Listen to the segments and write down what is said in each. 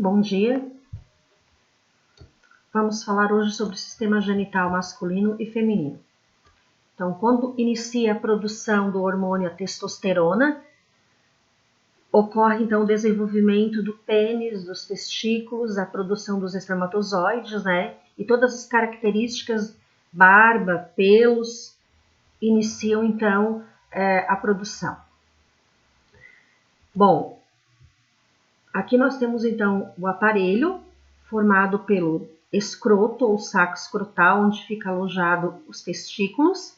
bom dia. Vamos falar hoje sobre o sistema genital masculino e feminino. Então, quando inicia a produção do hormônio a testosterona, ocorre então o desenvolvimento do pênis, dos testículos, a produção dos espermatozoides, né? E todas as características, barba, pelos, iniciam então a produção. Bom, aqui nós temos então o aparelho formado pelo escroto ou saco escrotal, onde fica alojado os testículos.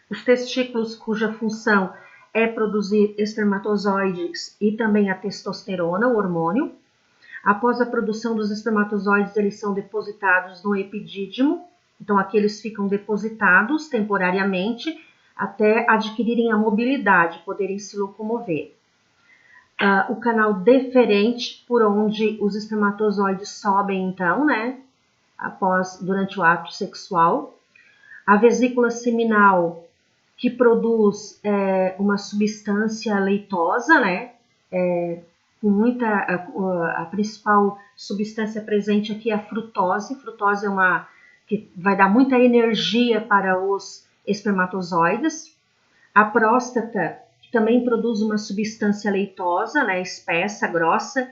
Os testículos cuja função é produzir espermatozoides e também a testosterona, o hormônio. Após a produção dos espermatozoides, eles são depositados no epidídimo. Então, aqui eles ficam depositados temporariamente até adquirirem a mobilidade, poderem se locomover. O canal deferente, por onde os espermatozoides sobem, então, né, durante o ato sexual. A vesícula seminal, que produz uma substância leitosa, né, a principal substância presente aqui é a frutose. Frutose é que vai dar muita energia para os espermatozoides. A próstata, que também produz uma substância leitosa, né, espessa, grossa,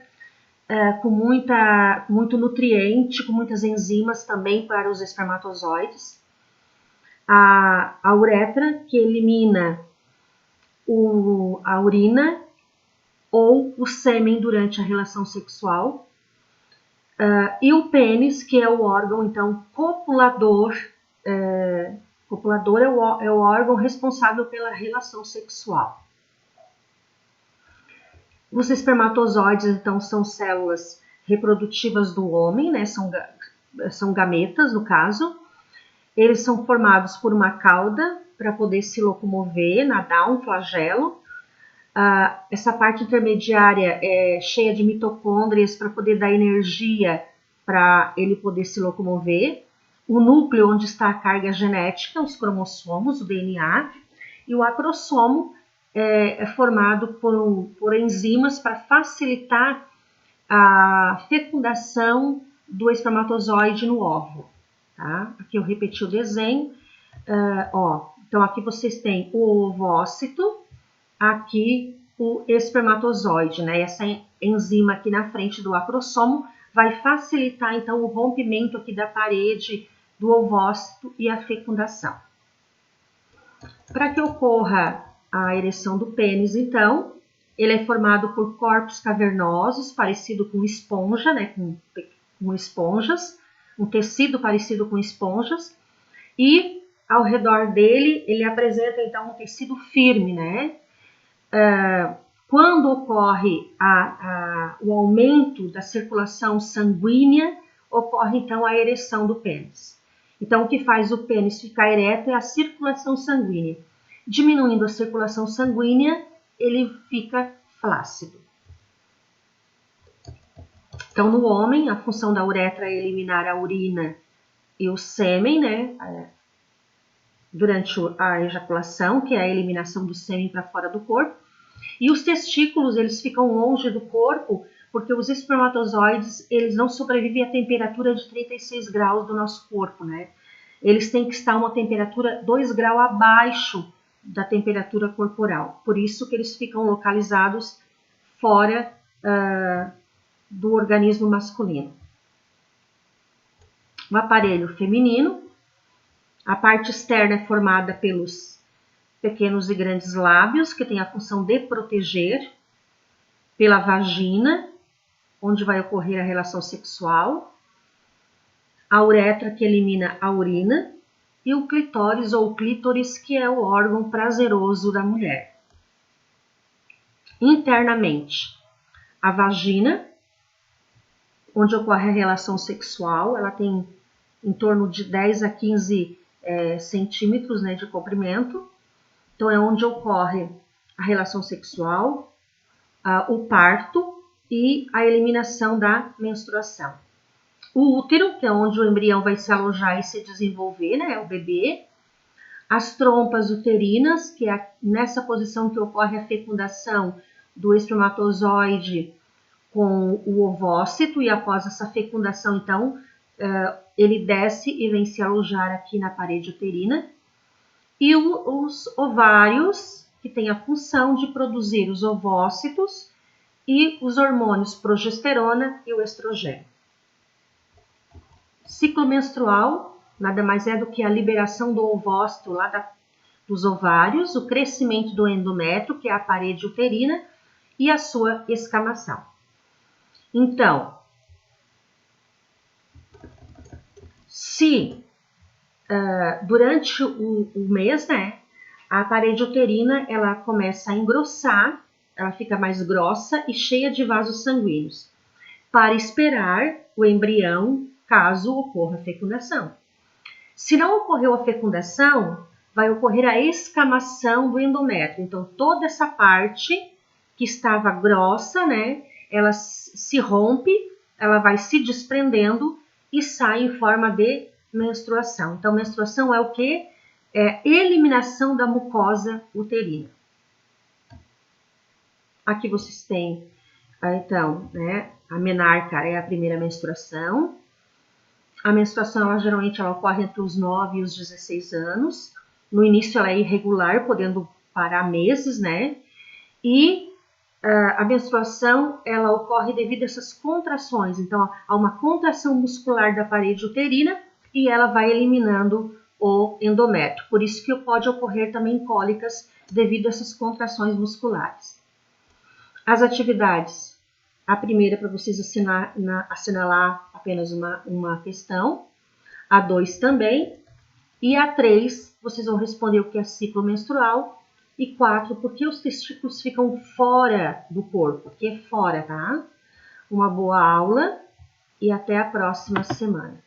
com muito nutriente, com muitas enzimas também para os espermatozoides. A uretra, que elimina a urina ou o sêmen durante a relação sexual. E o pênis, que é o órgão, então, copulador. Copulador é o órgão responsável pela relação sexual. Os espermatozoides, então, são células reprodutivas do homem, né? São gametas, no caso. Eles são formados por uma cauda para poder se locomover, nadar, um flagelo. Essa parte intermediária é cheia de mitocôndrias para poder dar energia para ele poder se locomover. O núcleo, onde está a carga genética, os cromossomos, o DNA. E o acrossomo é formado por enzimas para facilitar a fecundação do espermatozoide no óvulo. Tá? Aqui eu repeti o desenho. Então, aqui vocês têm o ovócito, aqui o espermatozoide, né? Essa enzima aqui na frente do acrossomo vai facilitar, então, o rompimento aqui da parede do ovócito e a fecundação. Para que ocorra a ereção do pênis, então, ele é formado por corpos cavernosos, parecido com esponja, né? Com esponjas, um tecido parecido com esponjas, e ao redor dele ele apresenta então um tecido firme, né? Quando ocorre o aumento da circulação sanguínea, ocorre então a ereção do pênis. Então, o que faz o pênis ficar ereto é a circulação sanguínea. Diminuindo a circulação sanguínea, ele fica flácido. Então, no homem, a função da uretra é eliminar a urina e o sêmen, né, durante a ejaculação, que é a eliminação do sêmen para fora do corpo. E os testículos, eles ficam longe do corpo, porque os espermatozoides, eles não sobrevivem à temperatura de 36 graus do nosso corpo, né? Eles têm que estar a uma temperatura 2 graus abaixo da temperatura corporal. Por isso que eles ficam localizados fora do organismo masculino. O aparelho feminino, a parte externa é formada pelos pequenos e grandes lábios, que tem a função de proteger, pela vagina, onde vai ocorrer a relação sexual, a uretra, que elimina a urina, e o clitóris ou clítoris, que é o órgão prazeroso da mulher. Internamente, a vagina, onde ocorre a relação sexual, ela tem em torno de 10 a 15 centímetros, né, de comprimento. Então, é onde ocorre a relação sexual, o parto e a eliminação da menstruação. O útero, que é onde o embrião vai se alojar e se desenvolver, né, o bebê. As trompas uterinas, que é nessa posição que ocorre a fecundação do espermatozoide com o ovócito e após essa fecundação, então, ele desce e vem se alojar aqui na parede uterina. E os ovários, que têm a função de produzir os ovócitos e os hormônios progesterona e o estrogênio. Ciclo menstrual nada mais é do que a liberação do ovócito lá dos ovários, o crescimento do endométrio, que é a parede uterina, e a sua escamação. Então, se durante o mês, né, a parede uterina ela começa a engrossar, ela fica mais grossa e cheia de vasos sanguíneos, para esperar o embrião, caso ocorra a fecundação. Se não ocorreu a fecundação, vai ocorrer a escamação do endométrio. Então, toda essa parte que estava grossa, né, ela se rompe, ela vai se desprendendo e sai em forma de menstruação. Então, menstruação é o quê? É eliminação da mucosa uterina. Aqui vocês têm, então, né, a menarca é a primeira menstruação. A menstruação, geralmente, ela ocorre entre os 9 e os 16 anos. No início, ela é irregular, podendo parar meses, né? E a menstruação, ela ocorre devido a essas contrações. Então, há uma contração muscular da parede uterina e ela vai eliminando o endométrio. Por isso que pode ocorrer também cólicas devido a essas contrações musculares. As atividades. A primeira, para vocês assinalar apenas uma questão. A 2 também. E a 3, vocês vão responder o que é ciclo menstrual. E 4, por que os testículos ficam fora do corpo? Aqui é fora, tá? Uma boa aula e até a próxima semana.